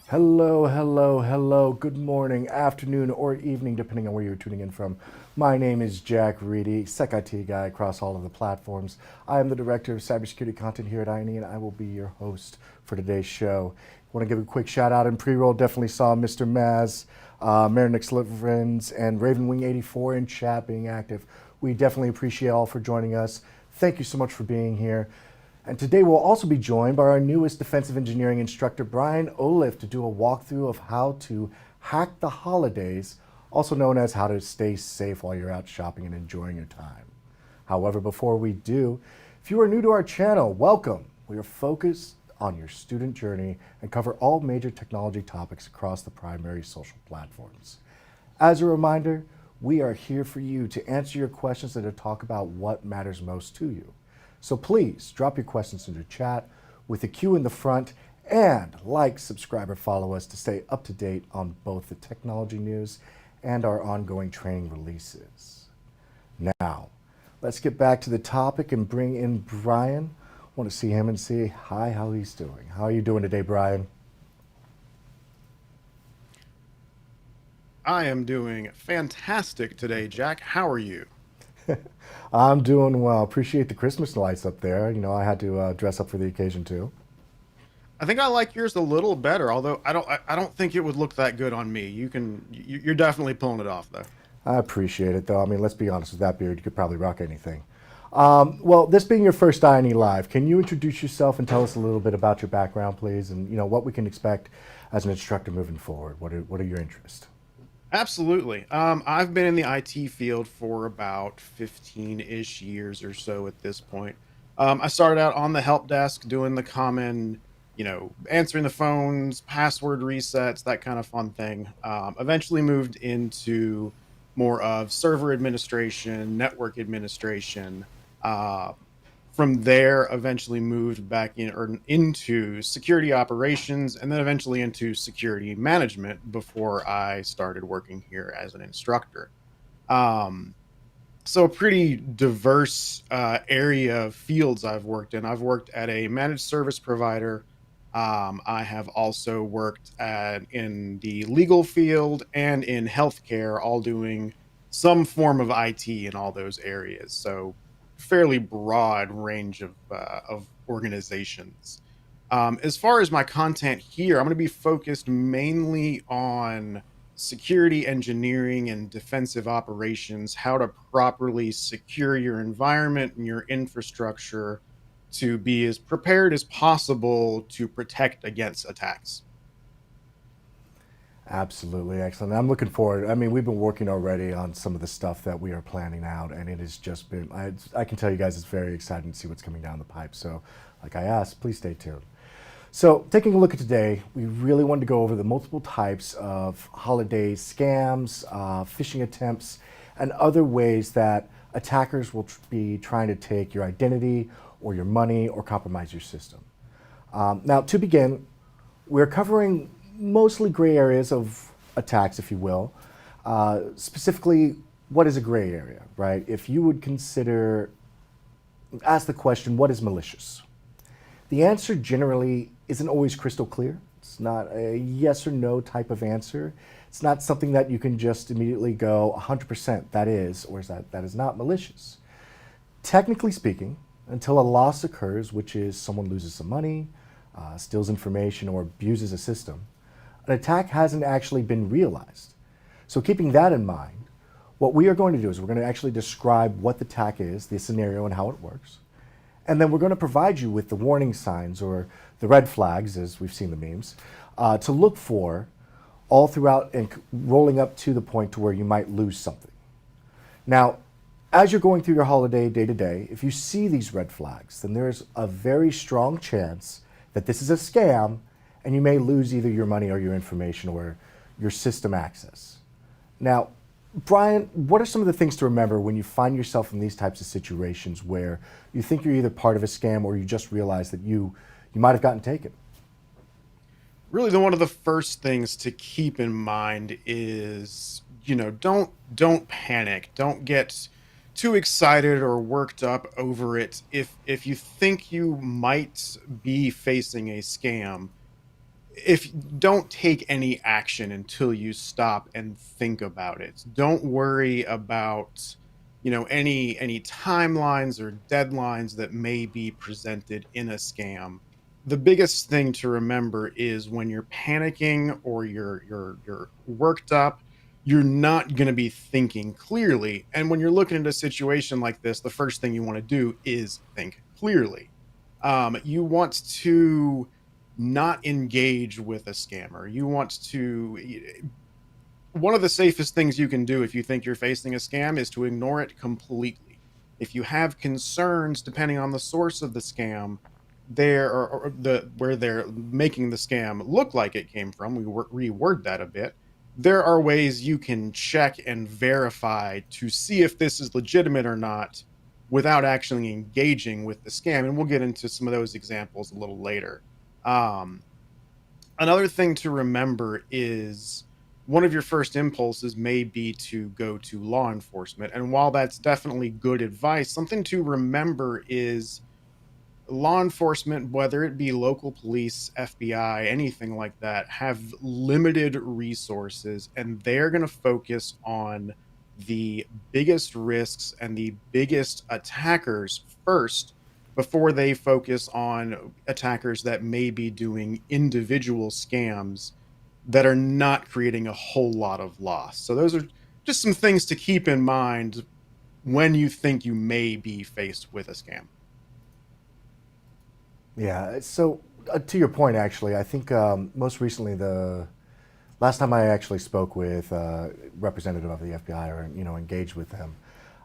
Hello, hello, hello. Good morning, afternoon, or evening, depending on where you're tuning in from. My name is Jack Reedy, SecIT guy across all of the platforms. I am the Director of Cybersecurity Content here at INE, and I will be your host for today's show. I want to give a quick shout out in pre-roll. Definitely saw Mr. Maz, Marinix Liverens, and Ravenwing84 in chat being active. We definitely appreciate all for joining us. Thank you so much for being here. And today we'll also be joined by our newest defensive engineering instructor, Brian Olliff, to do a walkthrough of how to hack the holidays, also known as how to stay safe while you're out shopping and enjoying your time. However, before we do, if you are new to our channel, welcome. We are focused on your student journey and cover all major technology topics across the primary social platforms. As a reminder, we are here for you to answer your questions and to talk about what matters most to you. So please drop your questions into chat with the Q in the front, and like, subscribe, or follow us to stay up to date on both the technology news and our ongoing training releases. Now, let's get back to the topic and bring in Brian. I want to see him and see how he's doing. How are you doing today, Brian? I am doing fantastic today, Jack. How are you? I'm doing well. Appreciate the Christmas lights up there. You know, I had to dress up for the occasion too. I think I like yours a little better, although I don't think it would look that good on me. You're definitely pulling it off though. I appreciate it though. I mean, let's be honest, with that beard, you could probably rock anything. Well, this being your first INE Live, can you introduce yourself and tell us a little bit about your background, please, and you know what we can expect as an instructor moving forward? What are your interests? Absolutely. I've been in the IT field for about 15-ish years or so at this point. I started out on the help desk doing the common, answering the phones, password resets, that kind of fun thing. Eventually moved into more of server administration, network administration. From there, eventually moved back into security operations, and then eventually into security management before I started working here as an instructor. So a pretty diverse area of fields I've worked in. I've worked at a managed service provider. I have also worked in the legal field and in healthcare, all doing some form of IT in all those areas. So fairly broad range of organizations. As far as my content here, I'm going to be focused mainly on security engineering and defensive operations, how to properly secure your environment and your infrastructure to be as prepared as possible to protect against attacks. Absolutely excellent. I'm looking forward. I mean, we've been working already on some of the stuff that we are planning out, and it has just been, I can tell you guys it's very exciting to see what's coming down the pipe. So like I asked, please stay tuned. So taking a look at today, we really wanted to go over the multiple types of holiday scams, phishing attempts, and other ways that attackers will be trying to take your identity or your money or compromise your system. Now, to begin, we're covering mostly gray areas of attacks, if you will. Specifically, what is a gray area, right? If you would ask the question, what is malicious? The answer generally isn't always crystal clear. It's not a yes or no type of answer. It's not something that you can just immediately go 100% that is, or that is not malicious. Technically speaking, until a loss occurs, which is someone loses some money, steals information, or abuses a system, an attack hasn't actually been realized. So keeping that in mind, what we are going to do is we're going to actually describe what the attack is, the scenario, and how it works. And then we're going to provide you with the warning signs or the red flags, as we've seen the memes, to look for all throughout and rolling up to the point to where you might lose something. Now, as you're going through your holiday day to day, if you see these red flags, then there's a very strong chance that this is a scam, and you may lose either your money or your information or your system access. Now, Brian, what are some of the things to remember when you find yourself in these types of situations where you think you're either part of a scam or you just realize that you might have gotten taken? Really, one of the first things to keep in mind is, don't panic. Don't get too excited or worked up over it. If you think you might be facing a scam, if don't take any action until you stop and think about it. Don't worry about any timelines or deadlines that may be presented in a scam. The biggest thing to remember is when you're panicking or you're worked up, you're not going to be thinking clearly. And when you're looking at a situation like this, the first thing you want to do is think clearly. You want to not engage with a scammer. You want to One of the safest things you can do if you think you're facing a scam is to ignore it completely. If you have concerns, depending on the source of the scam, there or the where they're making the scam look like it came from, reword that a bit. There are ways you can check and verify to see if this is legitimate or not without actually engaging with the scam. And we'll get into some of those examples a little later. Um, Another thing to remember is one of your first impulses may be to go to law enforcement. And while that's definitely good advice, something to remember is law enforcement, whether it be local police, FBI, anything like that, have limited resources and they're going to focus on the biggest risks and the biggest attackers first before they focus on attackers that may be doing individual scams that are not creating a whole lot of loss. So those are just some things to keep in mind when you think you may be faced with a scam. Yeah. So to your point, actually, I think most recently the last time I actually spoke with a representative of the FBI or engaged with them,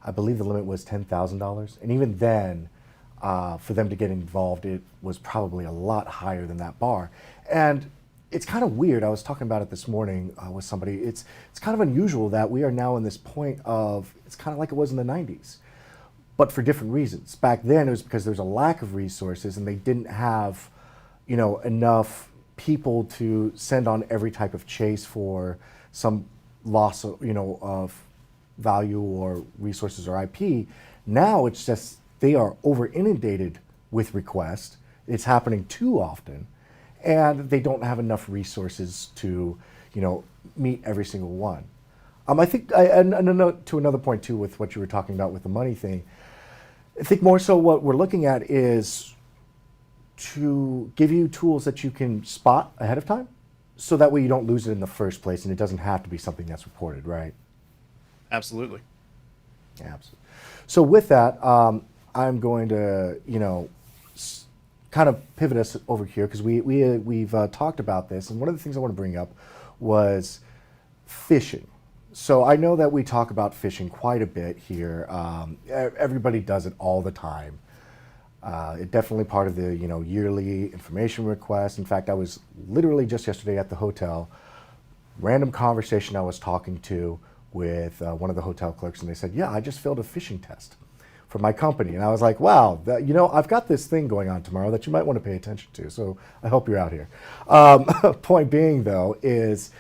I believe the limit was $10,000, and even then, for them to get involved, it was probably a lot higher than that bar. And it's kind of weird. I was talking about it this morning with somebody. It's kind of unusual that we are now in this point of it's kind of like it was in the '90s, but for different reasons. Back then, it was because there was a lack of resources and they didn't have, enough people to send on every type of chase for some loss of, of value or resources or IP. Now it's just they are over inundated with requests. It's happening too often, and they don't have enough resources to, meet every single one. I think, and to another point too, with what you were talking about with the money thing, I think more so what we're looking at is to give you tools that you can spot ahead of time, so that way you don't lose it in the first place, and it doesn't have to be something that's reported, right? Absolutely. Yeah, absolutely. So with that, I'm going to, kind of pivot us over here because we've talked about this, and one of the things I want to bring up was phishing. So I know that we talk about phishing quite a bit here. Everybody does it all the time. It's definitely part of the yearly information request. In fact, I was literally just yesterday at the hotel, random conversation I was talking to with one of the hotel clerks, and they said, "Yeah, I just filled a phishing test for my company." And I was like, "Wow, I've got this thing going on tomorrow that you might want to pay attention to." So I hope you're out here. Point being, though, is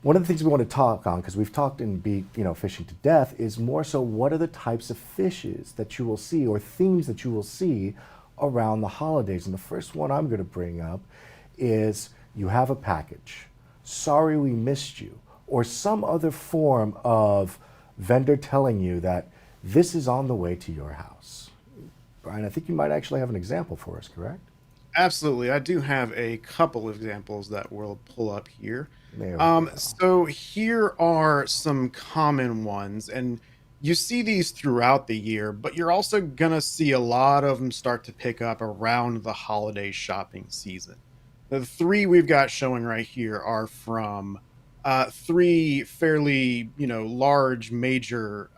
one of the things we want to talk on, because we've talked and beat phishing to death, is more so what are the types of phishes that you will see or themes that you will see around the holidays. And the first one I'm going to bring up is you have a package, sorry we missed you, or some other form of vendor telling you that this is on the way to your house. Brian, I think you might actually have an example for us, correct? Absolutely. I do have a couple of examples that we'll pull up here. There we go. So here are some common ones, and you see these throughout the year, but you're also gonna see a lot of them start to pick up around the holiday shopping season. The three we've got showing right here are from three fairly, large major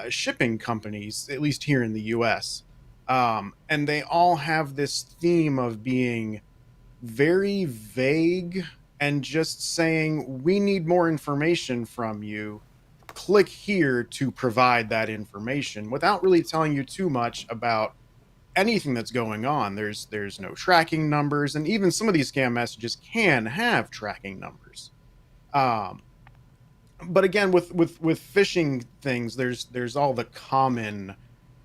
shipping companies, at least here in the US. And they all have this theme of being very vague and just saying, we need more information from you. Click here to provide that information without really telling you too much about anything that's going on. There's no tracking numbers, and even some of these scam messages can have tracking numbers. Um, but again, with phishing things, there's all the common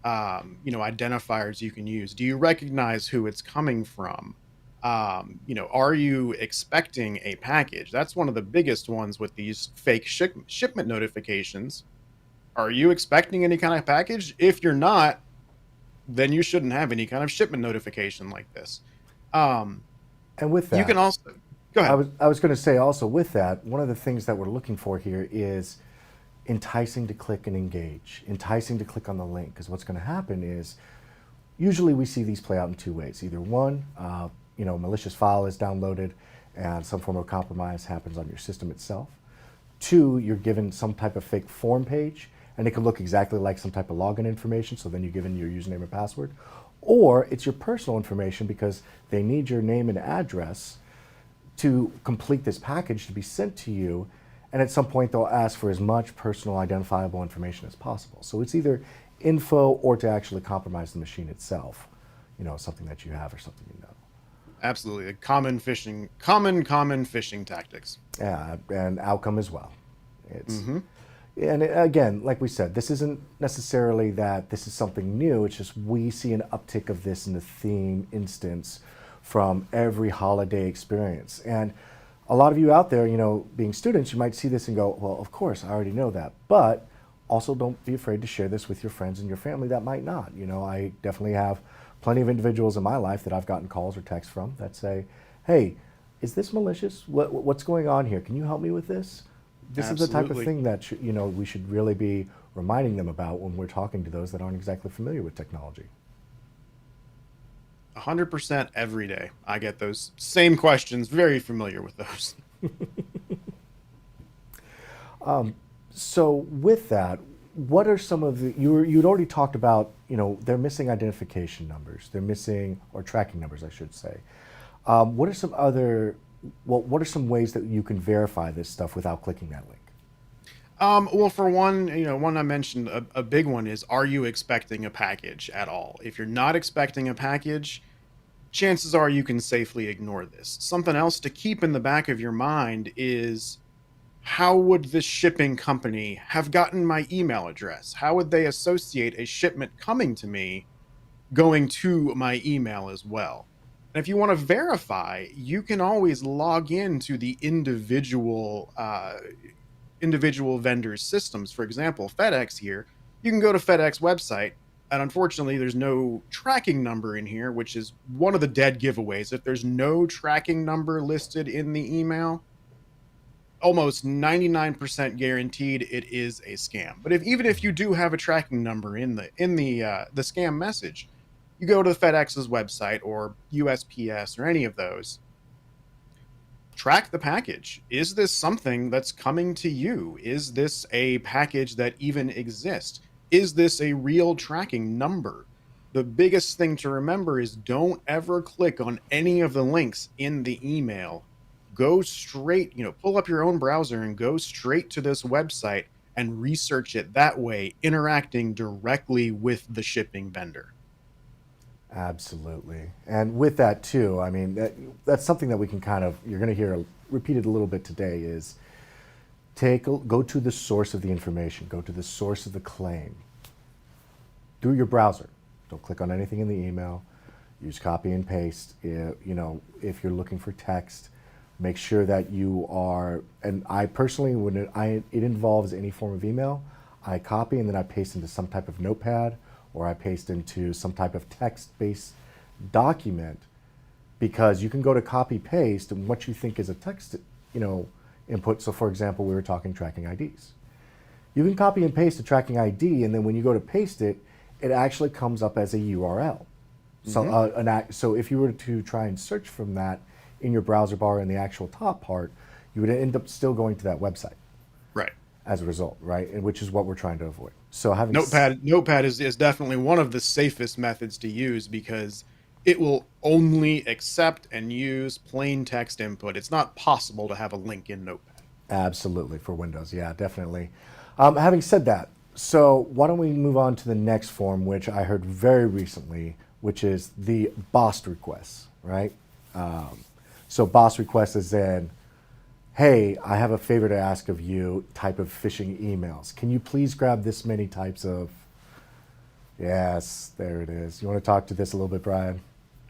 identifiers you can use. Do you recognize who it's coming from? Are you expecting a package? That's one of the biggest ones with these fake shipment notifications. Are you expecting any kind of package? If you're not, then you shouldn't have any kind of shipment notification like this. Um, And with you that, can also go ahead. I was going to say also with that, one of the things that we're looking for here is enticing to click and engage, enticing to click on the link, because what's going to happen is usually we see these play out in two ways. Either one, malicious file is downloaded and some form of compromise happens on your system itself. Two, you're given some type of fake form page and it can look exactly like some type of login information, so then you give in your username and password. Or it's your personal information because they need your name and address to complete this package to be sent to you, and at some point they'll ask for as much personal identifiable information as possible. So it's either info or to actually compromise the machine itself, something that you have or something you know. Absolutely, common phishing tactics. Yeah, and outcome as well. It's Hmm. And again, like we said, this isn't necessarily that this is something new. It's just we see an uptick of this in the theme instance from every holiday experience. And a lot of you out there, being students, you might see this and go, well, of course, I already know that. But also don't be afraid to share this with your friends and your family that might not. I definitely have plenty of individuals in my life that I've gotten calls or texts from that say, hey, is this malicious? What's going on here? Can you help me with this? This is the type of Absolutely. thing that we should really be reminding them about when we're talking to those that aren't exactly familiar with technology. 100% every day. I get those same questions, very familiar with those. So with that, what are some of the you'd already talked about? They're missing identification numbers. They're missing or tracking numbers, I should say. What are some other what are some ways that you can verify this stuff without clicking that link? Well, for one, one I mentioned, a big one is, are you expecting a package at all? If you're not expecting a package, chances are you can safely ignore this. Something else to keep in the back of your mind is, how would this shipping company have gotten my email address? How would they associate a shipment coming to me going to my email as well? And if you want to verify, you can always log into the individual vendors' systems. For example, FedEx here, you can go to FedEx website, and unfortunately, there's no tracking number in here, which is one of the dead giveaways. If there's no tracking number listed in the email, almost 99% guaranteed it is a scam. But even if you do have a tracking number in the scam message, you go to FedEx's website or USPS or any of those, track the package. Is this something that's coming to you? Is this a package that even exists? Is this a real tracking number? The biggest thing to remember is, don't ever click on any of the links in the email. Go straight, pull up your own browser and go straight to this website and research it that way, interacting directly with the shipping vendor. Absolutely. And with that too, I mean, that's something that we can you're going to hear repeated a little bit today is go to the source of the information, go to the source of the claim through your browser. Don't click on anything in the email. Use copy and paste. If you're looking for text, make sure that you are, and I personally, when it involves any form of email, I copy and then I paste into some type of notepad, or I paste into some type of text-based document, because you can go to copy paste and what you think is a text, input. So for example, we were talking tracking IDs. You can copy and paste a tracking ID, and then when you go to paste it, it actually comes up as a URL. Mm-hmm. So if you were to try and search from that in your browser bar in the actual top part, you would end up still going to that website. Right. As a result, right? And which is what we're trying to avoid. So having Notepad is definitely one of the safest methods to use, because it will only accept and use plain text input. It's not possible to have a link in Notepad. Absolutely, for Windows, yeah, definitely. Having said that, so why don't we move on to the next form, which I heard very recently which is the boss requests, right? So boss requests is in, hey, I have a favor to ask of you type of phishing emails. Can you please grab this many types of, yes, there it is. You want to talk to this a little bit, Brian?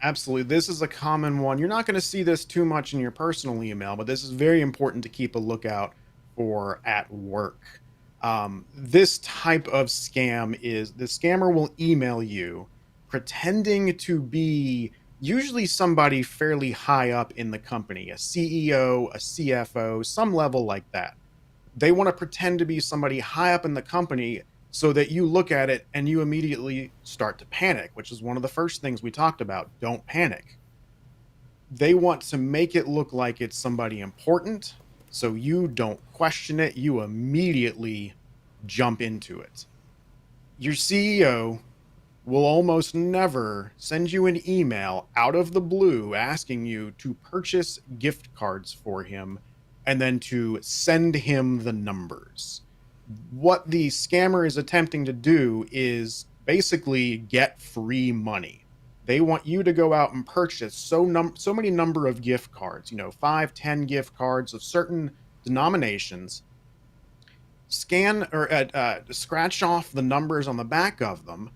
Absolutely. This is a common one. You're not going to see this too much in your personal email, but this is very important to keep a lookout for at work. This type of scam is the scammer will email you pretending to be usually somebody fairly high up in the company, a CEO, a CFO, some level like that. They want to pretend to be somebody high up in the company so that you look at it and you immediately start to panic, which is one of the first things we talked about. Don't panic. They want to make it look like it's somebody important, so you don't question it. You immediately jump into it. Your CEO will almost never send you an email out of the blue asking you to purchase gift cards for him and then to send him the numbers. What the scammer is attempting to do is basically get free money. They want you to go out and purchase so many number of gift cards, 5, 10 gift cards of certain denominations, scan or scratch off the numbers on the back of them,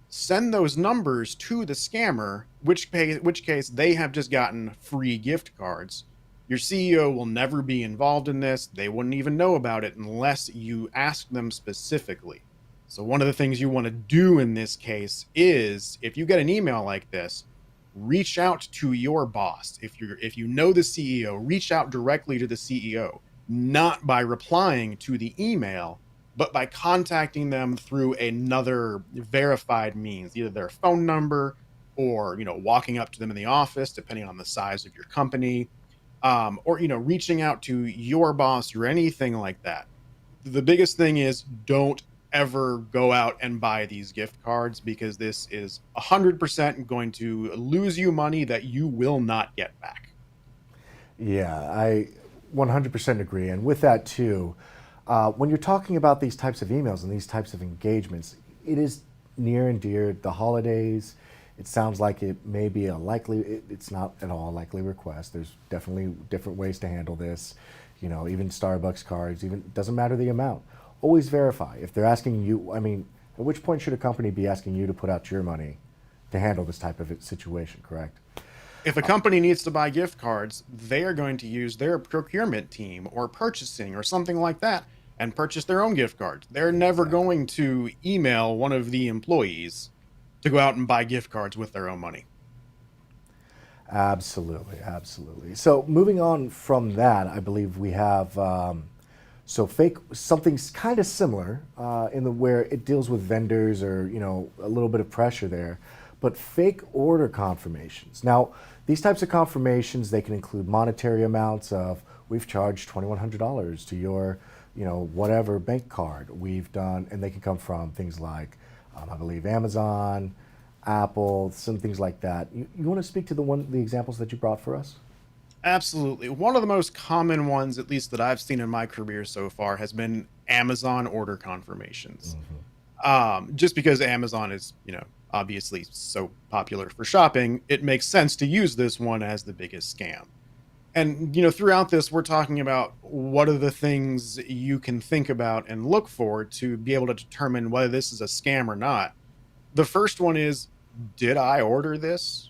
send those numbers to the scammer, which case they have just gotten free gift cards. Your CEO will never be involved in this. They wouldn't even know about it unless you ask them specifically. So one of the things you want to do in this case is, if you get an email like this, reach out to your boss. If you know the CEO, reach out directly to the CEO, not by replying to the email, but by contacting them through another verified means, either their phone number or, walking up to them in the office, depending on the size of your company, or, reaching out to your boss or anything like that. The biggest thing is, don't ever go out and buy these gift cards, because this is 100% going to lose you money that you will not get back. Yeah, I 100% agree. And with that too, when you're talking about these types of emails and these types of engagements, it is near and dear the holidays. It sounds like it may be it's not at all a likely request. There's definitely different ways to handle this. Even Starbucks cards, it doesn't matter the amount. Always verify. If they're asking you, at which point should a company be asking you to put out your money to handle this type of situation, correct? If a company needs to buy gift cards, they are going to use their procurement team or purchasing or something like that and purchase their own gift cards. They're never going to email one of the employees to go out and buy gift cards with their own money. Absolutely, absolutely. So moving on from that, I believe we have fake something's kind of similar in the where it deals with vendors or a little bit of pressure there, but fake order confirmations. Now, these types of confirmations, they can include monetary amounts of, we've charged $2,100 to your whatever bank card we've done, and they can come from things like I believe Amazon, Apple, some things like that. You want to speak to the examples that you brought for us? Absolutely. One of the most common ones, at least that I've seen in my career so far, has been Amazon order confirmations. Just because Amazon is, obviously so popular for shopping, it makes sense to use this one as the biggest scam. And, throughout this, we're talking about what are the things you can think about and look for to be able to determine whether this is a scam or not. The first one is, did I order this?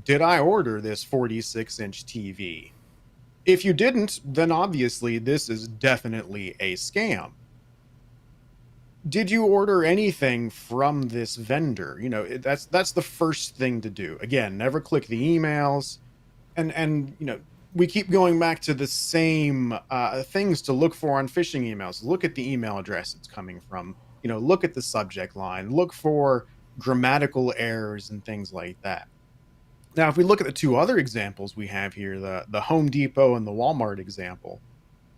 Did I order this 46-inch TV? If you didn't, then obviously this is definitely a scam. Did you order anything from this vendor? That's the first thing to do. Again, never click the emails. And we keep going back to the same things to look for on phishing emails. Look at the email address it's coming from. Look at the subject line. Look for grammatical errors and things like that. Now, if we look at the two other examples we have here, the Home Depot and the Walmart example,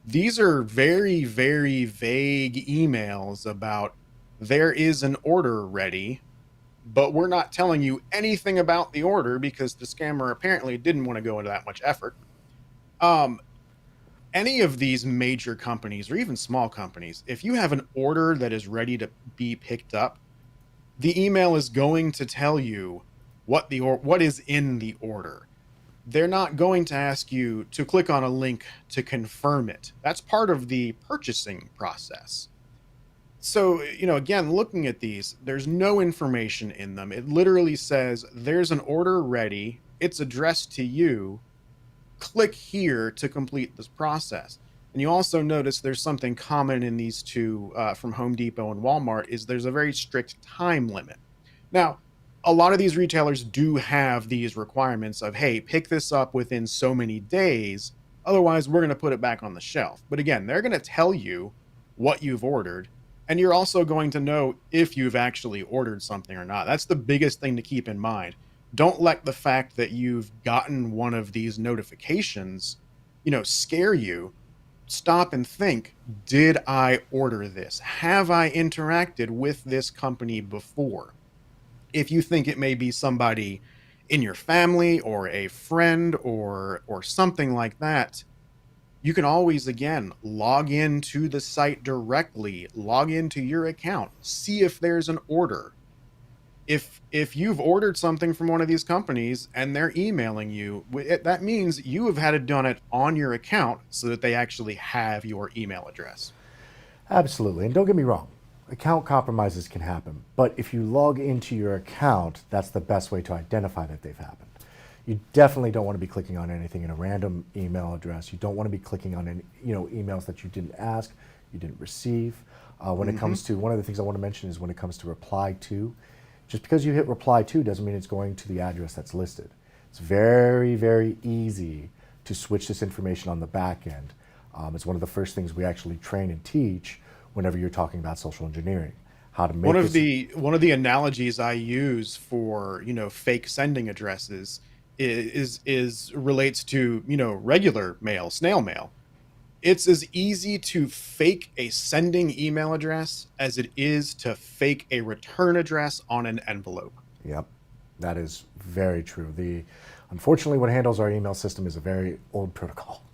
these are very, very vague emails about, there is an order ready, but we're not telling you anything about the order because the scammer apparently didn't want to go into that much effort. Any of these major companies or even small companies, if you have an order that is ready to be picked up, the email is going to tell you what is in the order. They're not going to ask you to click on a link to confirm it. That's part of the purchasing process. So, again, looking at these, there's no information in them. It literally says there's an order ready, it's addressed to you. Click here to complete this process. And you also notice there's something common in these two from Home Depot and Walmart is there's a very strict time limit. Now, a lot of these retailers do have these requirements of, hey, pick this up within so many days. Otherwise, we're going to put it back on the shelf. But again, they're going to tell you what you've ordered. And you're also going to know if you've actually ordered something or not. That's the biggest thing to keep in mind. Don't let the fact that you've gotten one of these notifications, scare you. Stop and think, did I order this? Have I interacted with this company before? If you think it may be somebody in your family or a friend or something like that, you can always, again, log into the site directly, log into your account, see if there's an order. If you've ordered something from one of these companies and they're emailing you, that means you have had it done it on your account so that they actually have your email address. Absolutely. And don't get me wrong, account compromises can happen. But if you log into your account, that's the best way to identify that they've happened. You definitely don't want to be clicking on anything in a random email address. You don't want to be clicking on any, emails that you didn't ask, you didn't receive. When it comes to, one of the things I want to mention is when it comes to reply to, just because you hit reply to doesn't mean it's going to the address that's listed. It's very, very easy to switch this information on the back end. It's one of the first things we actually train and teach whenever you're talking about social engineering. How to make one of the analogies I use for fake sending addresses is relates to regular mail, snail mail. It's as easy to fake a sending email address as it is to fake a return address on an envelope. Yep, that is very true. Unfortunately, what handles our email system is a very old protocol,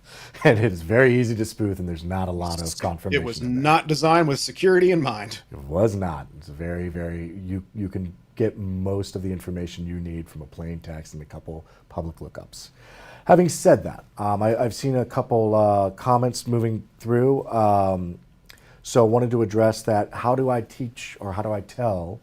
and it is very easy to spoof, and there's not a lot of confirmation. It was not designed with security in mind. It was not. It's very, very, you can get most of the information you need from a plain text and a couple public lookups. Having said that, I've seen a couple comments moving through, so I wanted to address that. How do I teach or how do I tell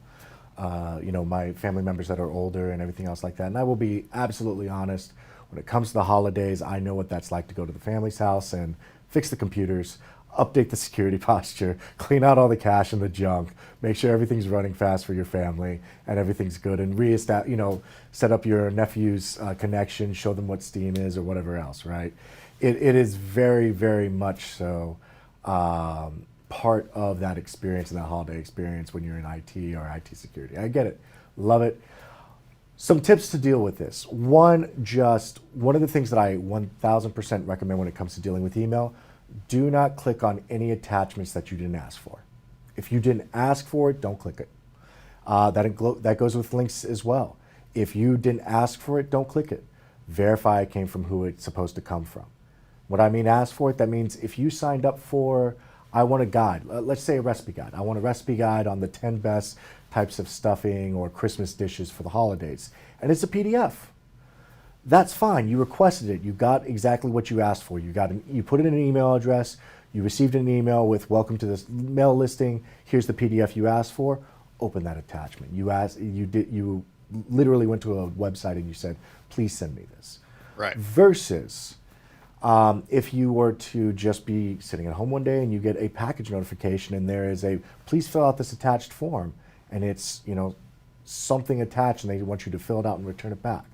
my family members that are older and everything else like that? And I will be absolutely honest, when it comes to the holidays, I know what that's like to go to the family's house and fix the computers, update the security posture, clean out all the cache and the junk, make sure everything's running fast for your family and everything's good, and set up your nephew's connection, show them what Steam is or whatever else, right? It is very, very much so part of that experience and that holiday experience when you're in IT or IT security. I get it, love it. Some tips to deal with this. One of the things that I 1000% recommend when it comes to dealing with email, do not click on any attachments that you didn't ask for. If you didn't ask for it, don't click it. That goes with links as well. If you didn't ask for it, don't click it. Verify it came from who it's supposed to come from. What I mean ask for it, that means if you signed up for, I want a guide, let's say a recipe guide. I want a recipe guide on the 10 best types of stuffing or Christmas dishes for the holidays, and it's a PDF. That's fine. You requested it. You got exactly what you asked for. You put in an email address. You received an email with "Welcome to this mail listing. Here's the PDF you asked for." Open that attachment. You literally went to a website and you said, "Please send me this." Right. Versus, if you were to just be sitting at home one day and you get a package notification and there is "Please fill out this attached form," and it's something attached and they want you to fill it out and return it back.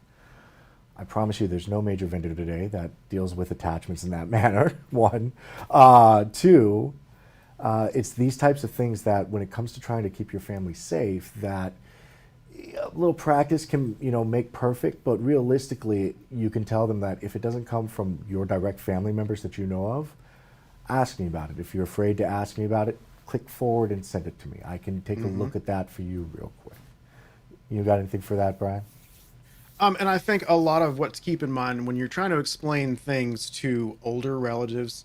I promise you there's no major vendor today that deals with attachments in that manner, one. Two, it's these types of things that when it comes to trying to keep your family safe, that a little practice can make perfect, but realistically you can tell them that if it doesn't come from your direct family members that you know of, ask me about it. If you're afraid to ask me about it, click forward and send it to me. I can take a look at that for you real quick. You got anything for that, Brian? And I think a lot of what to keep in mind when you're trying to explain things to older relatives,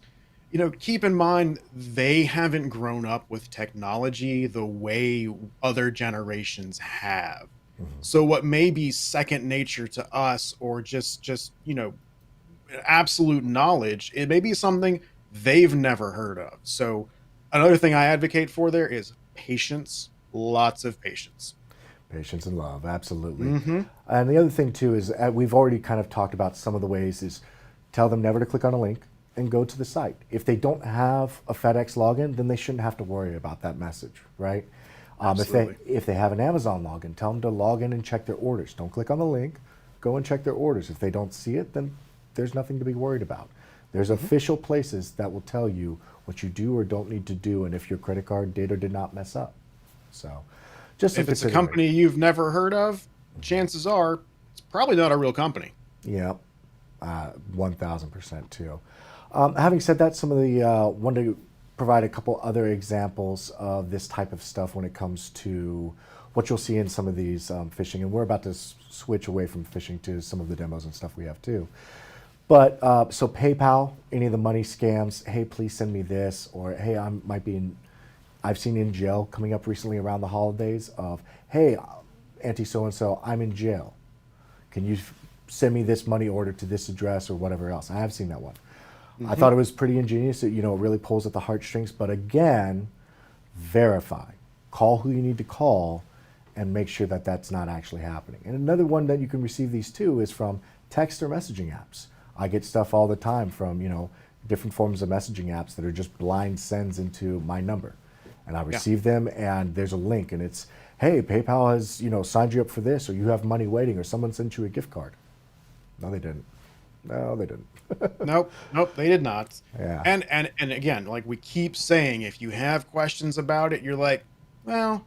keep in mind they haven't grown up with technology the way other generations have. So what may be second nature to us, or just absolute knowledge, it may be something they've never heard of. So another thing I advocate for there is patience, lots of patience. Patience and love, absolutely. Hmm. And the other thing too is we've already kind of talked about some of the ways is tell them never to click on a link and go to the site. If they don't have a FedEx login, then they shouldn't have to worry about that message, right? Absolutely. If they have an Amazon login, tell them to log in and check their orders. Don't click on the link. Go and check their orders. If they don't see it, then there's nothing to be worried about. There's Hmm. official places that will tell you what you do or don't need to do, and if your credit card did or did not mess up. So, just some If it's a consideration. company you've never heard of, chances are it's probably not a real company. Yeah, 1000% too. Having said that, some of the wanted to provide a couple other examples of this type of stuff when it comes to what you'll see in some of these phishing, and we're about to switch away from phishing to some of the demos and stuff we have too. But so PayPal, any of the money scams, hey, please send me this, or hey, I might be in. I've seen in jail coming up recently around the holidays of, hey, Auntie so and so, I'm in jail. Can you send me this money order to this address or whatever else? I have seen that one. I Hmm. thought it was pretty ingenious. It, it really pulls at the heartstrings. But again, verify. Call who you need to call and make sure that that's not actually happening. And another one that you can receive these too is from text or messaging apps. I get stuff all the time from, different forms of messaging apps that are just blind sends into my number. And I Yeah. receive them and there's a link and it's, hey, PayPal has, signed you up for this, or you have money waiting, or someone sent you a gift card. No, they didn't. No, they didn't. Nope, nope, they did not. Yeah, And again, like we keep saying, if you have questions about it, you're like, well,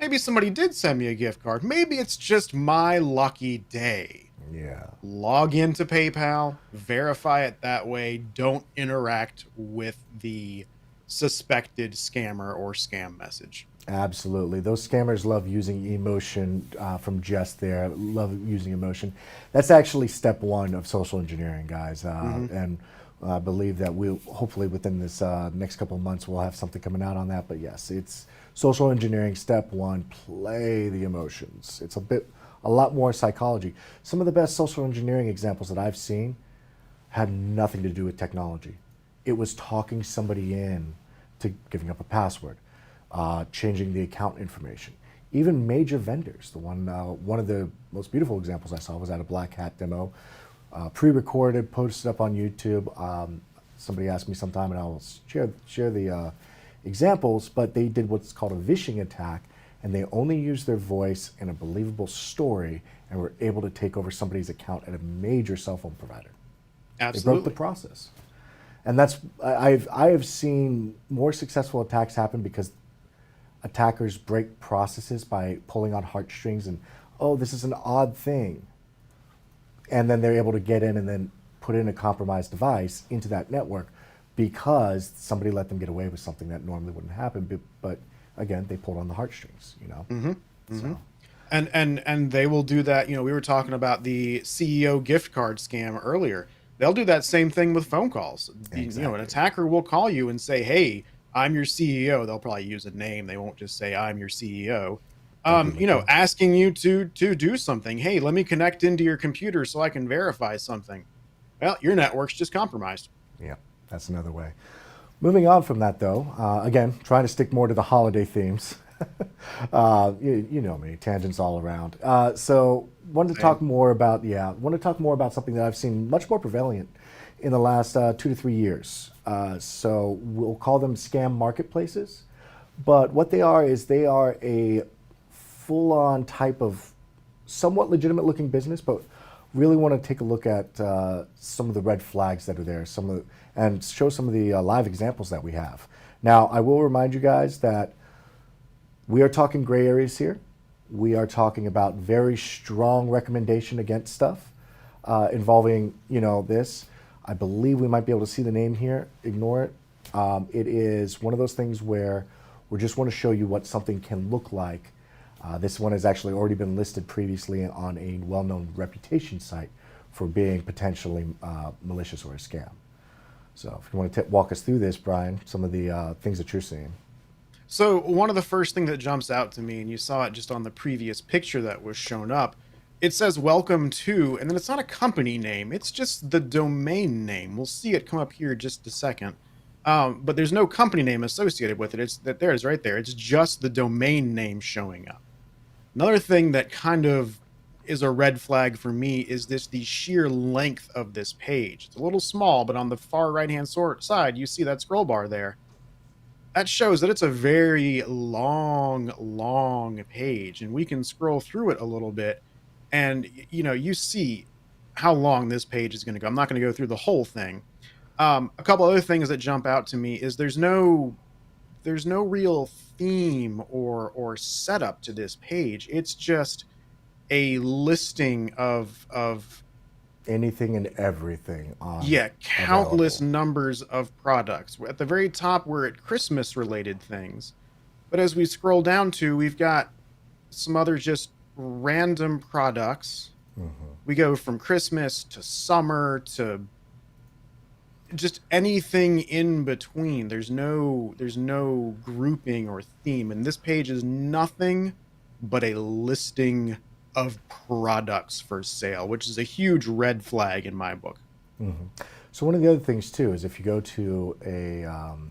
maybe somebody did send me a gift card. Maybe it's just my lucky day. yeah. Log into PayPal, verify it that way. Don't interact with the suspected scammer or scam message. Absolutely. Those scammers love using emotion from Just there, love using emotion. That's actually step one of social engineering, guys. Hmm. And I believe that we'll hopefully within this next couple of months, we'll have something coming out on that. But yes, it's social engineering step one, play the emotions. It's a lot more psychology. Some of the best social engineering examples that I've seen had nothing to do with technology. It was talking somebody in to giving up a password, changing the account information. Even major vendors. One of the most beautiful examples I saw was at a Black Hat demo, pre-recorded, posted up on YouTube. Somebody asked me sometime, and I'll share the examples. But they did what's called a phishing attack, and they only used their voice and a believable story, and were able to take over somebody's account at a major cell phone provider. They broke the Absolutely. process. And that's I have seen more successful attacks happen because attackers break processes by pulling on heartstrings and, oh, this is an odd thing, and then they're able to get in and then put in a compromised device into that network because somebody let them get away with something that normally wouldn't happen. But again, they pulled on the heartstrings. Hmm. Hmm. So And they will do that. We were talking about the CEO gift card scam earlier. They'll do that same thing with phone calls. An exactly. attacker will call you and say, "Hey, I'm your CEO." They'll probably use a name. They won't just say, "I'm your CEO." Don't give them a code. Asking you to do something. Hey, let me connect into your computer so I can verify something. Well, your network's just compromised. Yeah, that's another way. Moving on from that, though, again, trying to stick more to the holiday themes. You know me, tangents all around. So, wanted to Same. talk more about want to talk more about something that I've seen much more prevalent in the last 2 to 3 years. So we'll call them scam marketplaces, but what they are is they are a full-on type of somewhat legitimate-looking business, but really want to take a look at some of the red flags that are there, and show some of the live examples that we have. Now, I will remind you guys that we are talking gray areas here. We are talking about very strong recommendation against stuff involving, this. I believe we might be able to see the name here. Ignore it. It is one of those things where we just want to show you what something can look like. This one has actually already been listed previously on a well-known reputation site for being potentially malicious or a scam. So if you want to walk us through this, Brian, some of the things that you're seeing. So one of the first thing that jumps out to me, and you saw it just on the previous picture that was shown up, it says welcome to, and then it's not a company name, it's just the domain name. We'll see it come up here in just a second. But there's no company name associated with it. It's that there's right there. It's just the domain name showing up. Another thing that kind of is a red flag for me is the sheer length of this page. It's a little small, but on the far right hand side, you see that scroll bar there. That shows that it's a very long page, and we can scroll through it a little bit, and you see how long this page is going to go. I'm not going to go through the whole thing. A couple other things that jump out to me is there's no real theme or setup to this page. It's just a listing of Anything and everything on yeah, countless available. numbers of products. At the very top, we're at Christmas related things. But as we scroll down to, we've got some other just random products. Hmm. We go from Christmas to summer to just anything in between. There's no grouping or theme. And this page is nothing but a listing of products for sale, which is a huge red flag in my book. Hmm. So one of the other things too is if you go to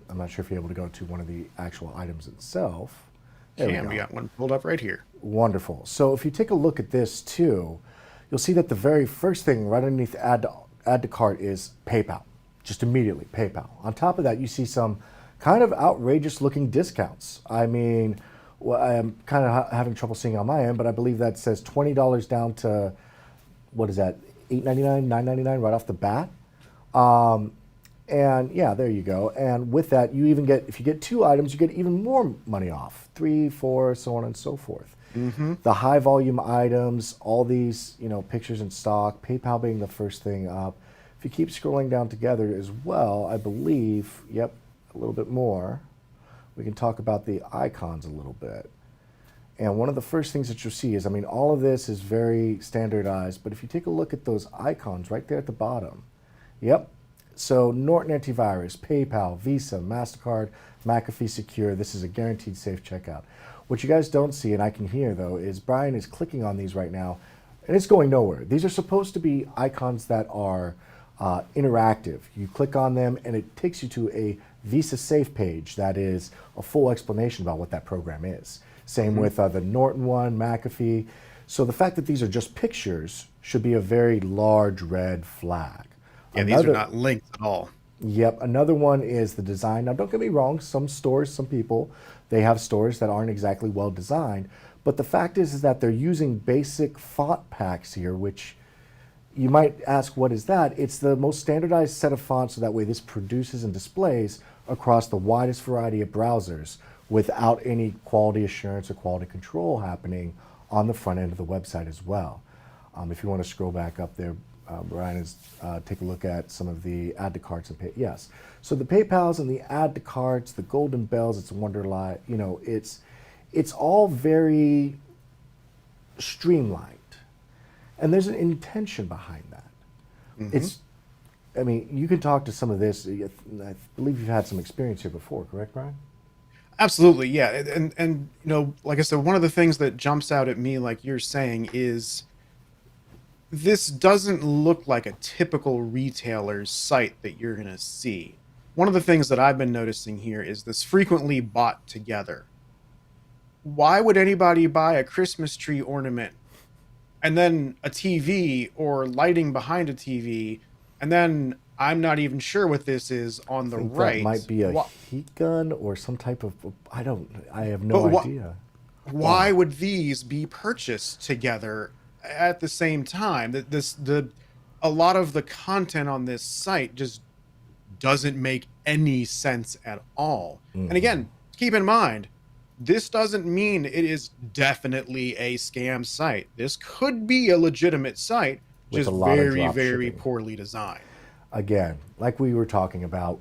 I'm not sure if you're able to go to one of the actual items itself. There we We go. got one pulled up right here. Wonderful. So if you take a look at this too, you'll see that the very first thing right underneath add to cart is PayPal. Just immediately PayPal. On top of that, you see some kind of outrageous looking discounts. I mean, well, I am kind of having trouble seeing on my end, but I believe that says $20 down to what is that? $8.99, $9.99 right off the bat. And yeah, there you go. And with that, you even get, if you get two items, you get even more money off. Three, four, so on and so forth. Mm-hmm. The high volume items, all these, pictures in stock, PayPal being the first thing up. If you keep scrolling down together as well, I believe, yep, a little bit more. We can talk about the icons a little bit. And one of the first things that you'll see is, I mean, all of this is very standardized, but if you take a look at those icons right there at the bottom, yep. So Norton Antivirus, PayPal, Visa, MasterCard, McAfee Secure, this is a guaranteed safe checkout. What you guys don't see, and I can hear though, is Brian is clicking on these right now, and it's going nowhere. These are supposed to be icons that are interactive. You click on them and it takes you to a Visa Safe page that is a full explanation about what that program is. Same Mm-hmm. with the Norton one, McAfee. So the fact that these are just pictures should be a very large red flag. Yeah, these are Another, not linked at all. yep, another one is the design. Now, don't get me wrong, some stores, some people, they have stores that aren't exactly well designed. But the fact is that they're using basic font packs here, which you might ask, what is that? It's the most standardized set of fonts, so that way this produces and displays across the widest variety of browsers without any quality assurance or quality control happening on the front end of the website as well. If you want to scroll back up there, Brian, is take a look at some of the add to carts and pay. Yes, so the PayPal's and the add to carts, the golden bells, it's a Wonderlight. It's all very streamlined. And there's an intention behind that. Mm-hmm. It's, I mean, you can talk to some of this. I believe you've had some experience here before, correct, Brian? Absolutely, yeah. And like I said, one of the things that jumps out at me, like you're saying, is this doesn't look like a typical retailer's site that you're gonna see. One of the things that I've been noticing here is this frequently bought together. Why would anybody buy a Christmas tree ornament and then a TV or lighting behind a TV, and then I'm not even sure what this is on I the think that right? might be a Why, heat gun or some type of, I have no but why, idea. why Why? would these be purchased together at the same time? A lot of the content on this site just doesn't make any sense at all. And Hmm. again, keep in mind, this doesn't mean it is definitely a scam site. This could be a legitimate site, With a just lot of very, drop very shipping. poorly designed. Again, like we were talking about,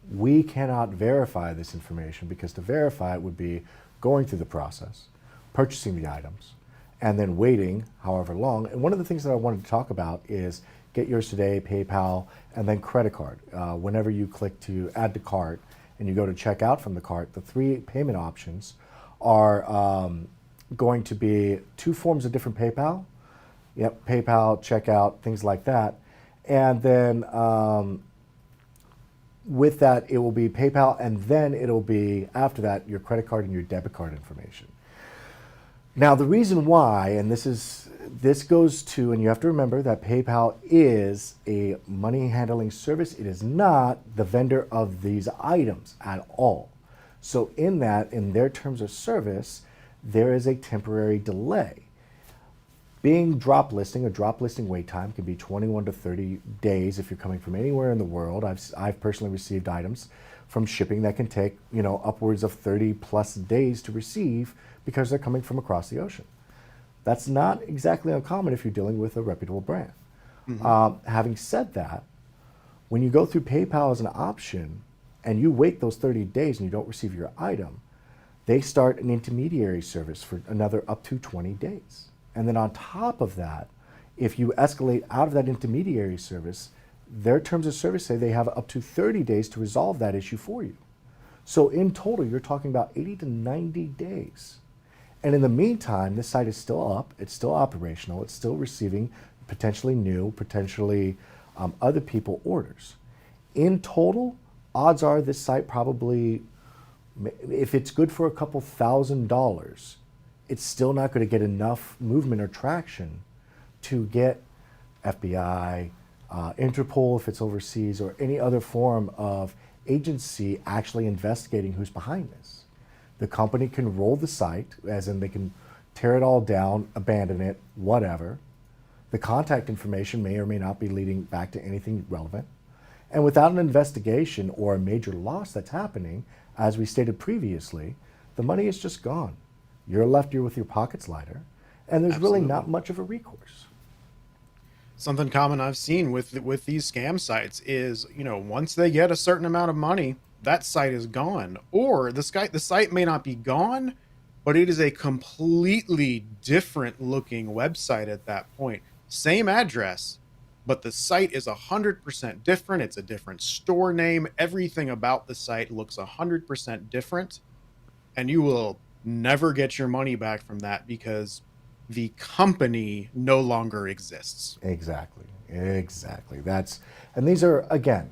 we cannot verify this information because to verify it would be going through the process, purchasing the items, and then waiting however long. And one of the things that I wanted to talk about is get yours today, PayPal, and then credit card. Whenever you click to add to cart and you go to check out from the cart, the three payment options are going to be two forms of different PayPal. Yep, PayPal, checkout, things like that. And then with that, it will be PayPal, and then it'll be, after that, your credit card and your debit card information. Now, the reason why, and this goes to, and you have to remember that PayPal is a money handling service. It is not the vendor of these items at all. So in that, in their terms of service, there is a temporary delay. Being drop listing, a drop listing wait time can be 21 to 30 days if you're coming from anywhere in the world. I've personally received items from shipping that can take, upwards of 30 plus days to receive because they're coming from across the ocean. That's not exactly uncommon if you're dealing with a reputable brand. Having said that, when you go through PayPal as an option and you wait those 30 days and you don't receive your item, they start an intermediary service for another up to 20 days. And then on top of that, if you escalate out of that intermediary service, their terms of service say they have up to 30 days to resolve that issue for you. So in total, you're talking about 80 to 90 days. And in the meantime, this site is still up, it's still operational, it's still receiving potentially new, potentially other people orders. In total, odds are this site probably, if it's good for a couple $1,000s, it's still not going to get enough movement or traction to get FBI, Interpol if it's overseas, or any other form of agency actually investigating who's behind this. The company can roll the site, as in they can tear it all down, abandon it, whatever. The contact information may or may not be leading back to anything relevant. And without an investigation or a major loss that's happening, as we stated previously, the money is just gone. You're left here with your pockets lighter, and there's Absolutely. really not much of a recourse. Something common I've seen with these scam sites is, once they get a certain amount of money, that site is gone. Or the site may not be gone, but it is a completely different looking website at that point. Same address, but the site is 100% different. It's a different store name. Everything about the site looks 100% different, and you will never get your money back from that because the company no longer exists. Exactly. And these are, again,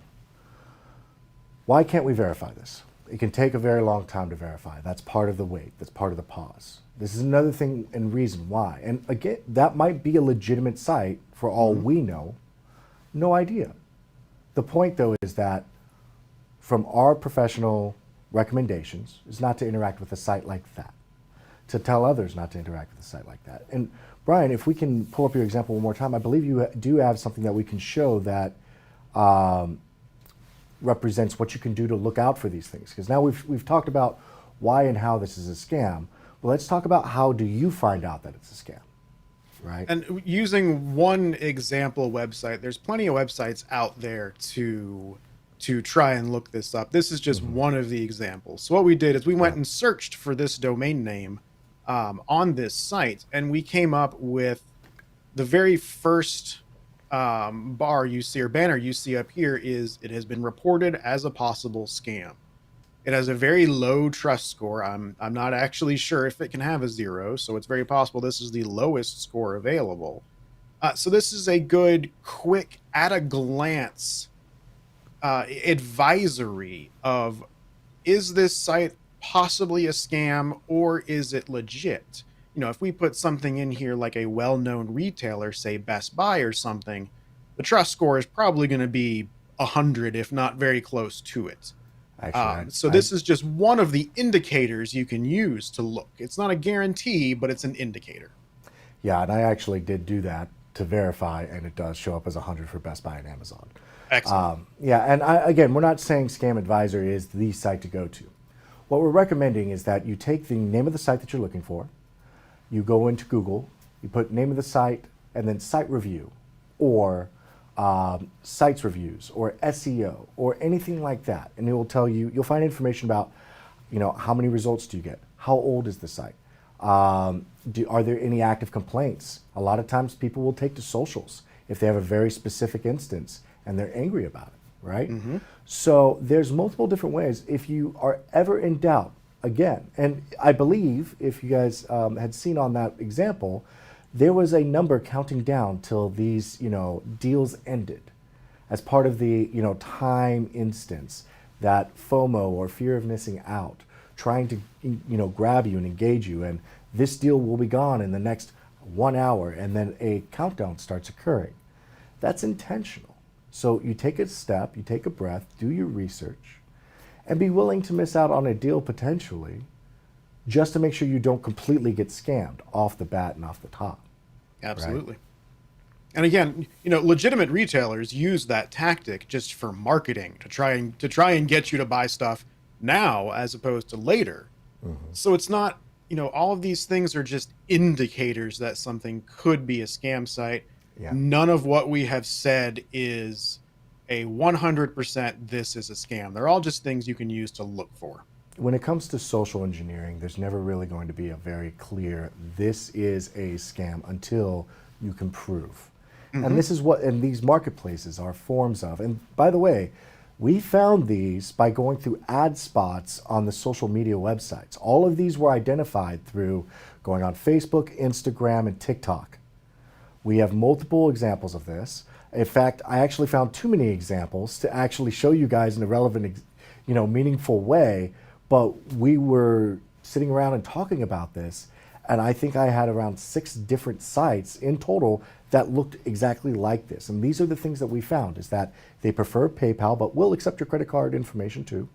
why can't we verify this? It can take a very long time to verify. That's part of the wait. That's part of the pause. This is another thing and reason why. And again, that might be a legitimate site for all we know. No idea. The point, though, is that from our professional recommendations is not to interact with a site like that, to tell others not to interact with a site like that. And Brian, if we can pull up your example one more time, I believe you do have something that we can show that represents what you can do to look out for these things. Because now we've talked about why and how this is a scam. Well, let's talk about how do you find out that it's a scam, right? And using one example website, there's plenty of websites out there to try and look this up. This is just one of the examples. So what we did is we went and searched for this domain name on this site, and we came up with the very first banner you see up here is it has been reported as a possible scam. It has a very low trust score. I'm not actually sure if it can have a 0, so it's very possible this is the lowest score available. So this is a good, quick, at a glance advisory of, is this site possibly a scam or is it legit? If we put something in here like a well-known retailer, say Best Buy or something, the trust score is probably going to be 100, if not very close to it. Actually, this is just one of the indicators you can use to look. It's not a guarantee, but it's an indicator. Yeah, and I actually did do that to verify, and it does show up as 100 for Best Buy and Amazon. Excellent. And again, we're not saying Scam Advisor is the site to go to. What we're recommending is that you take the name of the site that you're looking for, you go into Google, you put name of the site, and then site review, or sites reviews, or SEO, or anything like that. And it will tell you, you'll find information about, how many results do you get? How old is the site? Are there any active complaints? A lot of times people will take to socials if they have a very specific instance and they're angry about it. right? Mm-hmm. So there's multiple different ways. If you are ever in doubt, again, and I believe if you guys had seen on that example, there was a number counting down till these, deals ended as part of the, time instance, that FOMO or fear of missing out, trying to, grab you and engage you. And this deal will be gone in the next 1 hour. And then a countdown starts occurring. That's intentional. So you take a step, you take a breath, do your research, and be willing to miss out on a deal potentially just to make sure you don't completely get scammed off the bat and off the top. Absolutely. Right? And again, legitimate retailers use that tactic just for marketing to try and get you to buy stuff now as opposed to later. Mm-hmm. So it's not, all of these things are just indicators that something could be a scam site. Yeah. None of what we have said is a 100% this is a scam. They're all just things you can use to look for. When it comes to social engineering, there's never really going to be a very clear, this is a scam until you can prove. Mm-hmm. And this is what, and these marketplaces are forms of. And by the way, we found these by going through ad spots on the social media websites. All of these were identified through going on Facebook, Instagram, and TikTok. We have multiple examples of this. In fact, I actually found too many examples to actually show you guys in a relevant, meaningful way. But we were sitting around and talking about this, and I think I had around 6 different sites in total that looked exactly like this. And these are the things that we found, is that they prefer PayPal, but will accept your credit card information too.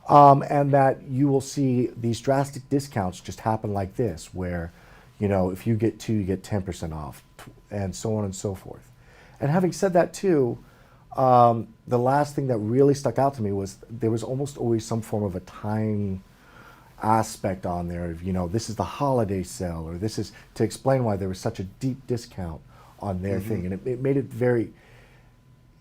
And that you will see these drastic discounts just happen like this, where, if you get 2, you get 10% off, and so on and so forth. And having said that too, the last thing that really stuck out to me was there was almost always some form of a time aspect on there of, this is the holiday sale, or this is to explain why there was such a deep discount on their thing. And it made it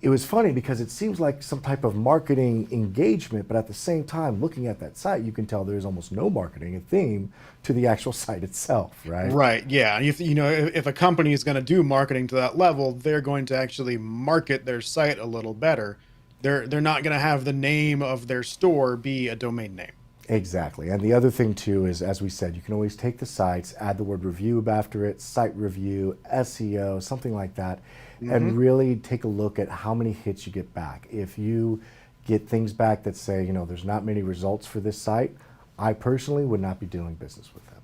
it was funny because it seems like some type of marketing engagement, but at the same time, looking at that site, you can tell there's almost no marketing theme to the actual site itself, right? Right, yeah. If a company is going to do marketing to that level, they're going to actually market their site a little better. They're not going to have the name of their store be a domain name. Exactly. And the other thing too is, as we said, you can always take the sites, add the word review after it, site review, SEO, something like that, and really take a look at how many hits you get back. If you get things back that say, there's not many results for this site, I personally would not be doing business with them.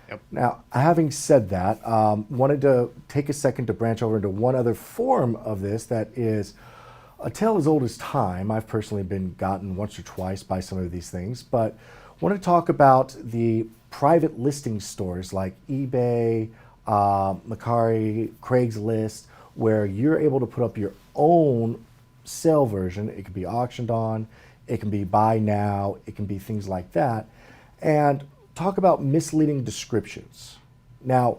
Yep. Now, having said that, wanted to take a second to branch over into one other form of this that is a tale as old as time. I've personally been gotten once or twice by some of these things, but want to talk about the private listing stores like eBay, Mercari, Craigslist, where you're able to put up your own sale version. It can be auctioned on, it can be buy now, it can be things like that, and talk about misleading descriptions. Now,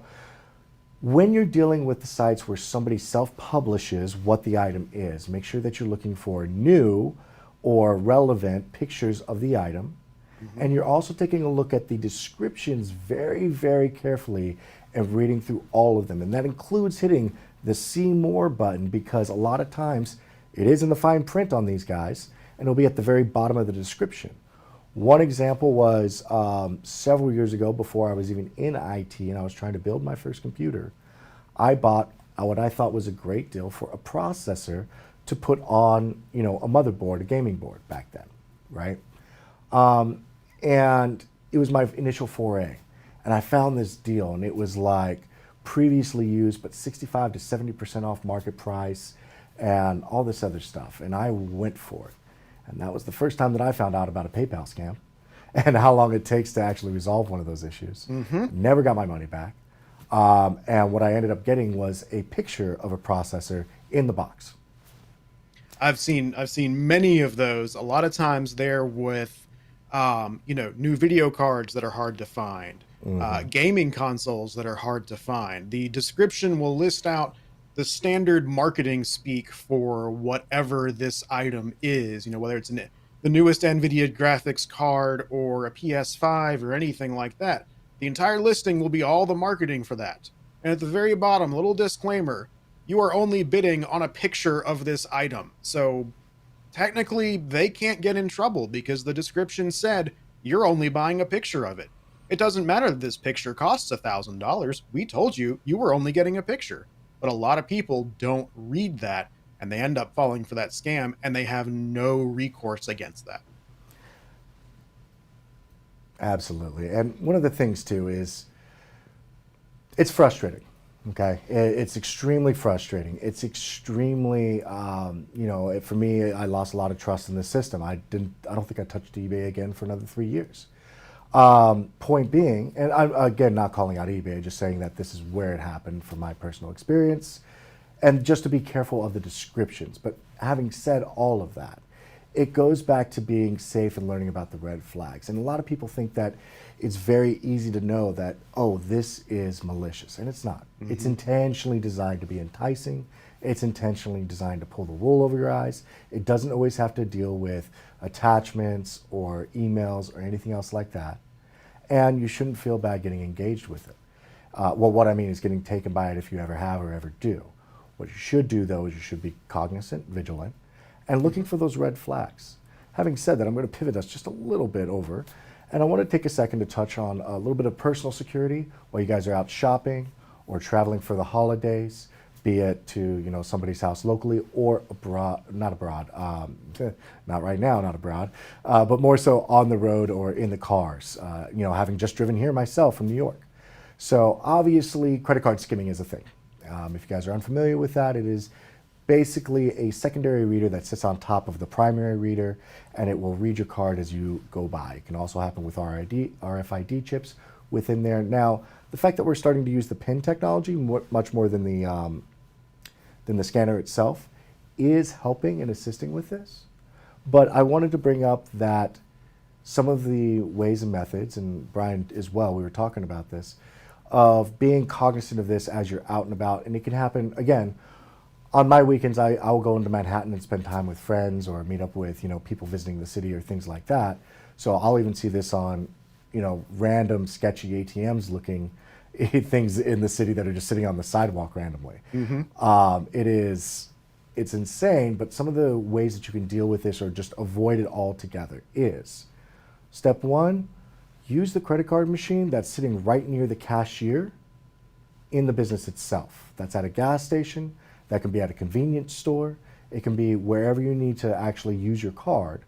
when you're dealing with the sites where somebody self-publishes what the item is, make sure that you're looking for new or relevant pictures of the item. And you're also taking a look at the descriptions very, very carefully and reading through all of them. And that includes hitting the See More button, because a lot of times it is in the fine print on these guys, and it'll be at the very bottom of the description. One example was several years ago, before I was even in IT and I was trying to build my first computer, I bought what I thought was a great deal for a processor to put on, a motherboard, a gaming board back then, right? And it was my initial foray. And I found this deal, and it was like previously used, but 65 to 70% off market price and all this other stuff. And I went for it. And that was the first time that I found out about a PayPal scam and how long it takes to actually resolve one of those issues. Never got my money back. And what I ended up getting was a picture of a processor in the box. I've seen many of those. A lot of times they're with new video cards that are hard to find, gaming consoles that are hard to find. The description will list out the standard marketing speak for whatever this item is, whether it's the newest NVIDIA graphics card or a PS5 or anything like that. The entire listing will be all the marketing for that. And at the very bottom, a little disclaimer, you are only bidding on a picture of this item. So technically they can't get in trouble because the description said you're only buying a picture of it. It doesn't matter that this picture costs $1,000. We told you you were only getting a picture. But a lot of people don't read that and they end up falling for that scam and they have no recourse against that. Absolutely. And one of the things too is it's frustrating. Okay, it's extremely frustrating. It's extremely, for me, I lost a lot of trust in the system. I don't think I touched eBay again for another 3 years. Point being, and I'm again not calling out eBay, just saying that this is where it happened from my personal experience, and just to be careful of the descriptions. But having said all of that, it goes back to being safe and learning about the red flags. And a lot of people think that it's very easy to know that, oh, this is malicious, and it's not. Mm-hmm. It's intentionally designed to be enticing. It's intentionally designed to pull the wool over your eyes. It doesn't always have to deal with attachments or emails or anything else like that. And you shouldn't feel bad getting engaged with it. Well, what I mean is getting taken by it if you ever have or ever do. What you should do, though, is you should be cognizant, vigilant, and looking for those red flags. Having said that, I'm going to pivot us just a little bit over, and I want to take a second to touch on a little bit of personal security while you guys are out shopping or traveling for the holidays, be it to somebody's house locally or abroad, not right now, not abroad, but more so on the road or in the cars. Having just driven here myself from New York. So obviously, credit card skimming is a thing. If you guys are unfamiliar with that, it is basically a secondary reader that sits on top of the primary reader, and it will read your card as you go by. It can also happen with RFID chips within there. Now, the fact that we're starting to use the PIN technology much more than the scanner itself is helping and assisting with this. But I wanted to bring up that some of the ways and methods, and Brian as well, we were talking about this, of being cognizant of this as you're out and about. And it can happen, again, on my weekends, I'll go into Manhattan and spend time with friends or meet up with, people visiting the city or things like that. So I'll even see this on, random sketchy ATMs looking things in the city that are just sitting on the sidewalk randomly. Mm-hmm. It's insane, but some of the ways that you can deal with this or just avoid it altogether is, step one, use the credit card machine that's sitting right near the cashier in the business itself. That's at a gas station. That can be at a convenience store. It can be wherever you need to actually use your card.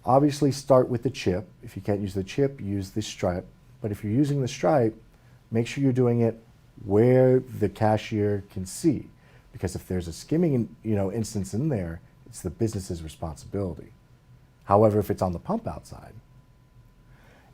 Obviously, start with the chip. If you can't use the chip, use the stripe. But if you're using the stripe, make sure you're doing it where the cashier can see. Because if there's a skimming instance in there, it's the business's responsibility. However, if it's on the pump outside,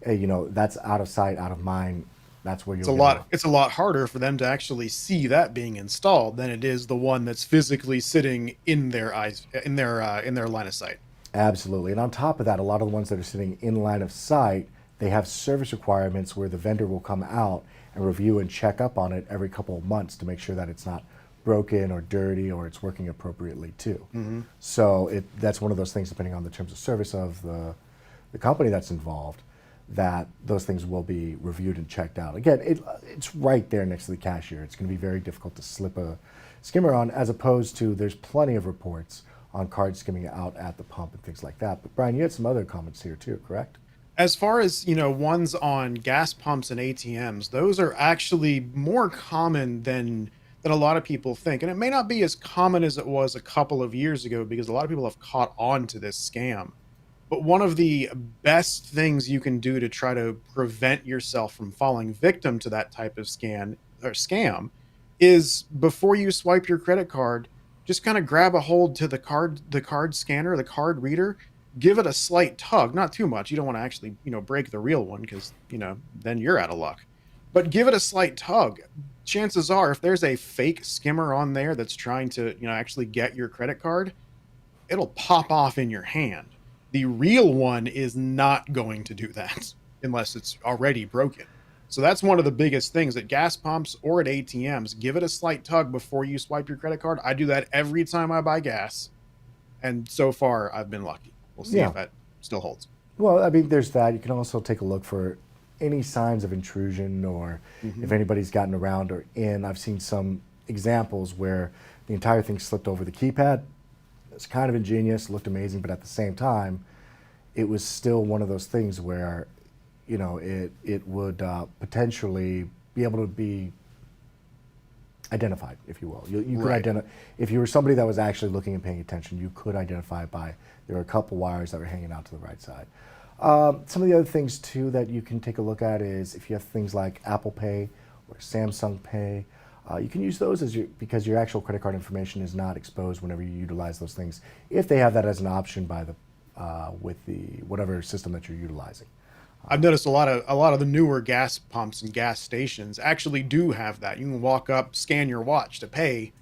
that's out of sight, out of mind. That's where you're It's a lot harder for them to actually see that being installed than it is the one that's physically sitting in their eyes, in their line of sight. Absolutely. And on top of that, a lot of the ones that are sitting in line of sight, they have service requirements where the vendor will come out and review and check up on it every couple of months to make sure that it's not broken or dirty or it's working appropriately too. Mm-hmm. So that's one of those things, depending on the terms of service of the company that's involved, that those things will be reviewed and checked out. Again, it's right there next to the cashier. It's going to be very difficult to slip a skimmer on, as opposed to there's plenty of reports on card skimming out at the pump and things like that. But Brian, you had some other comments here too, correct? As far as, ones on gas pumps and ATMs, those are actually more common than a lot of people think. And it may not be as common as it was a couple of years ago because a lot of people have caught on to this scam. But one of the best things you can do to try to prevent yourself from falling victim to that type of scam is, before you swipe your credit card, just kind of grab a hold to the card scanner, the card reader, give it a slight tug, not too much. You don't want to actually, break the real one because, then you're out of luck. But give it a slight tug. Chances are, if there's a fake skimmer on there that's trying to, actually get your credit card, it'll pop off in your hand. The real one is not going to do that unless it's already broken. So that's one of the biggest things at gas pumps or at ATMs. Give it a slight tug before you swipe your credit card. I do that every time I buy gas. And so far, I've been lucky. We'll see if that still holds. Well, I mean, there's that. You can also take a look for any signs of intrusion or if anybody's gotten around or in. I've seen some examples where the entire thing slipped over the keypad. It's kind of ingenious, looked amazing, but at the same time, it was still one of those things where, it would potentially be able to be identified, if you will. You could Right. identify if you were somebody that was actually looking and paying attention. You could identify it by there were a couple wires that were hanging out to the right side. Some of the other things too that you can take a look at is if you have things like Apple Pay or Samsung Pay. You can use those because your actual credit card information is not exposed whenever you utilize those things. If they have that as an option by the with the whatever system that you're utilizing. I've noticed a lot of the newer gas pumps and gas stations actually do have that. You can walk up, scan your watch to pay,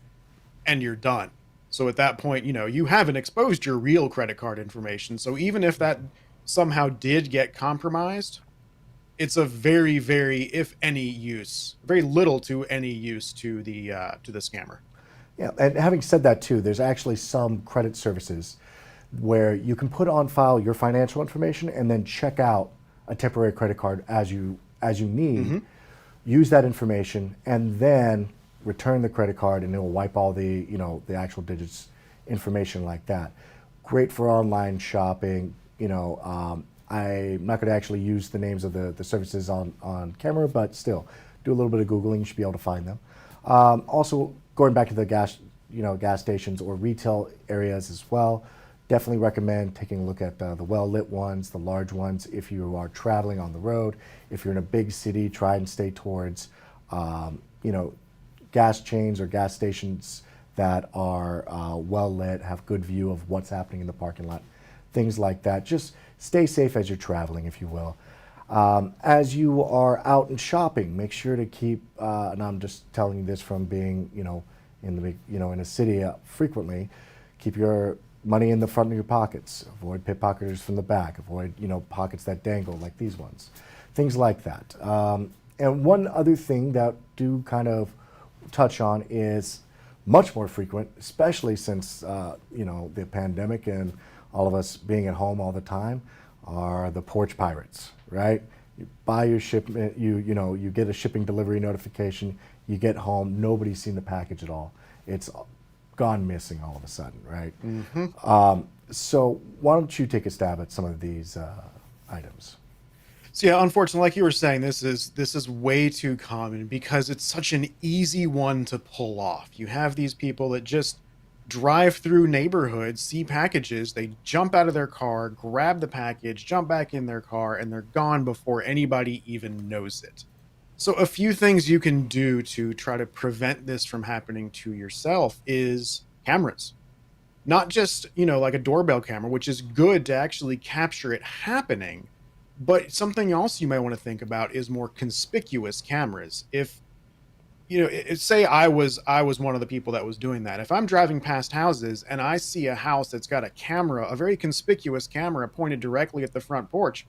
and you're done. So at that point, you haven't exposed your real credit card information. So even if that somehow did get compromised, it's a very, very, if any use, very little to any use to the scammer. Yeah, and having said that too, there's actually some credit services where you can put on file your financial information and then check out a temporary credit card as you need, use that information, and then return the credit card, and it will wipe all the actual digits information like that. Great for online shopping. I'm not going to actually use the names of the services on camera, but still, do a little bit of Googling. You should be able to find them. Also, going back to the gas stations or retail areas as well, definitely recommend taking a look at the well-lit ones, the large ones. If you are traveling on the road, if you're in a big city, try and stay towards, gas chains or gas stations that are well-lit, have good view of what's happening in the parking lot, things like that. Just stay safe as you're traveling, if you will. As you are out and shopping, make sure to keep, and I'm just telling you this from being, in a city frequently, keep your money in the front of your pockets. Avoid pickpocketers from the back. Avoid, pockets that dangle like these ones. Things like that. And one other thing that do kind of touch on is much more frequent, especially since, the pandemic and all of us being at home all the time, are the porch pirates, right? You buy your shipment, you get a shipping delivery notification, you get home, nobody's seen the package at all. It's gone missing all of a sudden, right? So why don't you take a stab at some of these items? So yeah, unfortunately, like you were saying, this is way too common because it's such an easy one to pull off. You have these people that just drive through neighborhoods, see packages, they jump out of their car, grab the package, jump back in their car, and they're gone before anybody even knows it. So a few things you can do to try to prevent this from happening to yourself is cameras. Not just, like a doorbell camera, which is good to actually capture it happening, but something else you might want to think about is more conspicuous cameras. If say I was one of the people that was doing that. If I'm driving past houses and I see a house that's got a camera, a very conspicuous camera pointed directly at the front porch,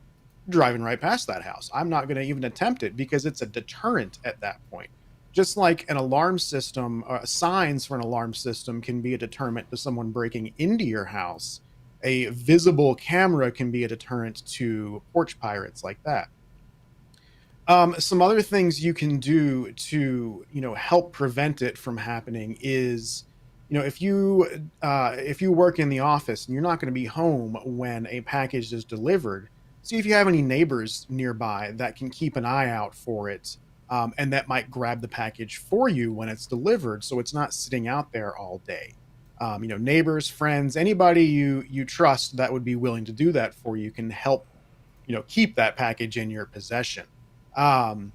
driving right past that house. I'm not going to even attempt it because it's a deterrent at that point. Just like an alarm system, signs for an alarm system can be a deterrent to someone breaking into your house, a visible camera can be a deterrent to porch pirates like that. Some other things you can do to, help prevent it from happening is, if you work in the office and you're not going to be home when a package is delivered, see if you have any neighbors nearby that can keep an eye out for it, and that might grab the package for you when it's delivered, so it's not sitting out there all day. Neighbors, friends, anybody you trust that would be willing to do that for you can help, keep that package in your possession. Um,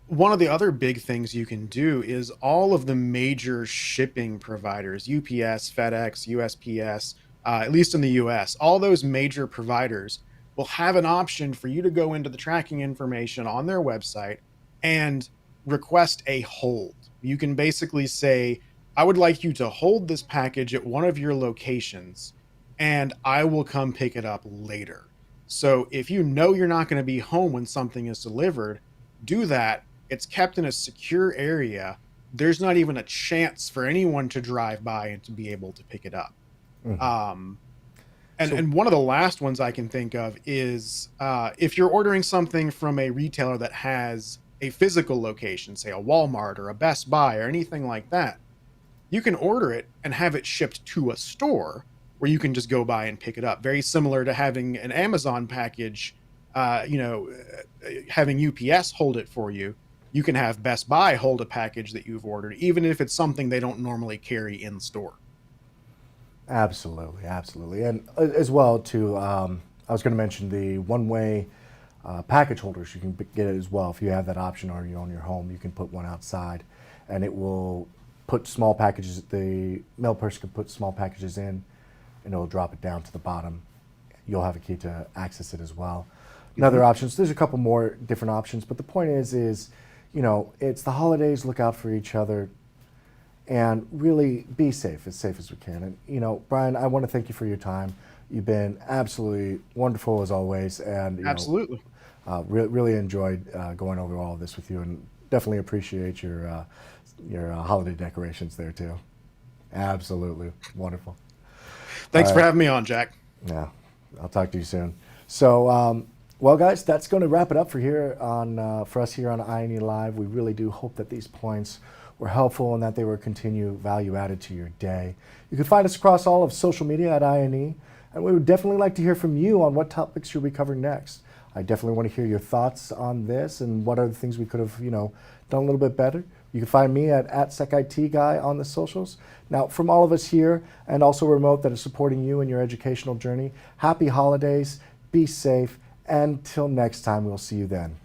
One of the other big things you can do is all of the major shipping providers, UPS, FedEx, USPS, at least in the US, all those major providers will have an option for you to go into the tracking information on their website and request a hold. You can basically say, I would like you to hold this package at one of your locations and I will come pick it up later. So if you know you're not going to be home when something is delivered, do that. It's kept in a secure area. There's not even a chance for anyone to drive by and to be able to pick it up. Mhm. Um, and, So, and one of the last ones I can think of is if you're ordering something from a retailer that has a physical location, say a Walmart or a Best Buy or anything like that, you can order it and have it shipped to a store where you can just go by and pick it up. Very similar to having an Amazon package, having UPS hold it for you. You can have Best Buy hold a package that you've ordered, even if it's something they don't normally carry in store. Absolutely, absolutely. And as well, too, I was going to mention the one-way package holders. You can get it as well. If you have that option or you own your home, you can put one outside and it will put small packages. The mail person can put small packages in and it'll drop it down to the bottom. You'll have a key to access it as well. Another options, there's a couple more different options, but the point is, it's the holidays, look out for each other, and really be safe as we can. And, Brian, I want to thank you for your time. You've been absolutely wonderful as always, and Absolutely. Really enjoyed going over all of this with you, and definitely appreciate your holiday decorations there too. Absolutely wonderful. Thanks for having me on, Jack. Yeah, I'll talk to you soon. So, well, guys, that's going to wrap it up for us here on INE Live. We really do hope that these points were helpful and that they will continue value added to your day. You can find us across all of social media at INE, and we would definitely like to hear from you on what topics you'll be covering next. I definitely want to hear your thoughts on this and what are the things we could have, done a little bit better. You can find me at SecITGuy on the socials. Now, from all of us here and also remote that is supporting you in your educational journey, happy holidays, be safe, and until next time, we'll see you then.